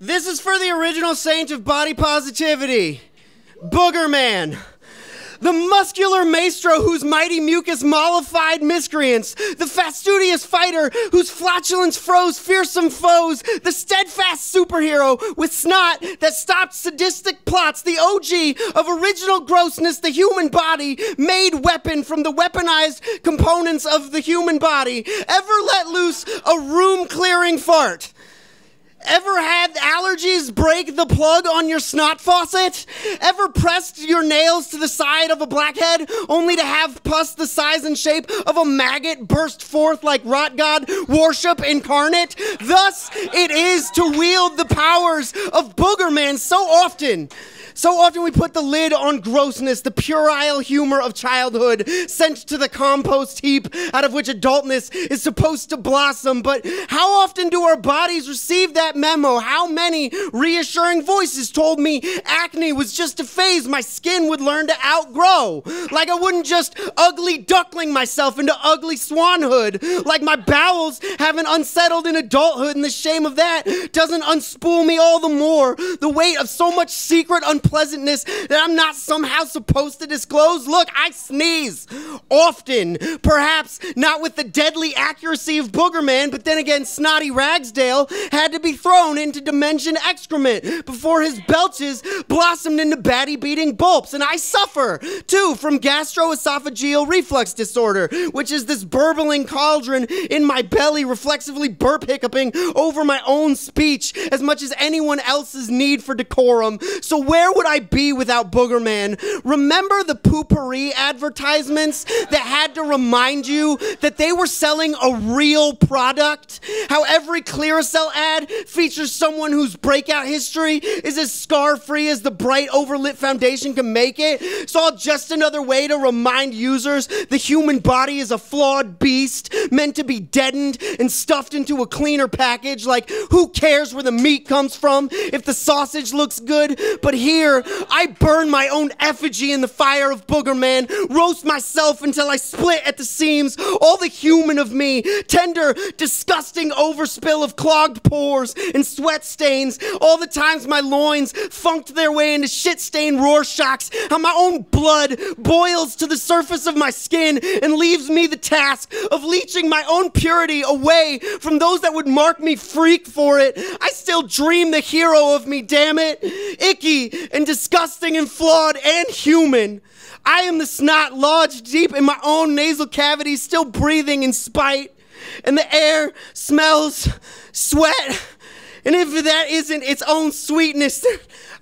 This is for the original saint of body positivity, Boogerman. The muscular maestro whose mighty mucus mollified miscreants, the fastidious fighter whose flatulence froze fearsome foes, the steadfast superhero with snot that stopped sadistic plots, the OG of original grossness, the human body made weapon from the weaponized components of the human body. Ever let loose a room-clearing fart? Ever had allergies break the plug on your snot faucet? Ever pressed your nails to the side of a blackhead only to have pus the size and shape of a maggot burst forth like rot god worship incarnate? Thus it is to wield the powers of Boogerman so often. So often we put the lid on grossness, the puerile humor of childhood, sent to the compost heap out of which adultness is supposed to blossom. But how often do our bodies receive that memo? How many reassuring voices told me acne was just a phase my skin would learn to outgrow? Like I wouldn't just ugly duckling myself into ugly swanhood. Like my bowels haven't unsettled in adulthood, and the shame of that doesn't unspool me all the more. The weight of so much secret unpleasantness that I'm not somehow supposed to disclose. Look, I sneeze often, perhaps not with the deadly accuracy of Boogerman, but then again, snotty Ragsdale had to be thrown into dimension excrement before his belches blossomed into batty-beating bulbs. And I suffer, too, from gastroesophageal reflux disorder, which is this burbling cauldron in my belly reflexively burp hiccuping over my own speech as much as anyone else's need for decorum. So where would I be without Boogerman? Remember the poopery advertisements that had to remind you that they were selling a real product? How every Clearasil ad features someone whose breakout history is as scar-free as the bright overlit foundation can make it? It's all just another way to remind users the human body is a flawed beast meant to be deadened and stuffed into a cleaner package. Like, who cares where the meat comes from if the sausage looks good? But here, I burn my own effigy in the fire of Boogerman, roast myself until I split at the seams, all the human of me, tender, disgusting overspill of clogged pores and sweat stains, all the times my loins funked their way into shit-stained Rorschachs, how my own blood boils to the surface of my skin and leaves me the task of leaching my own purity away from those that would mark me freak for it. I still dream the hero of me, damn it. Icky and disgusting and flawed and human. I am the snot lodged deep in my own nasal cavity, still breathing in spite. And the air smells sweat. And if that isn't its own sweetness,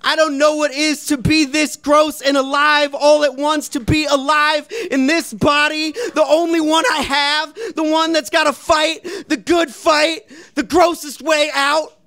I don't know what is to be this gross and alive all at once, to be alive in this body, the only one I have, the one that's got to fight, the good fight, the grossest way out.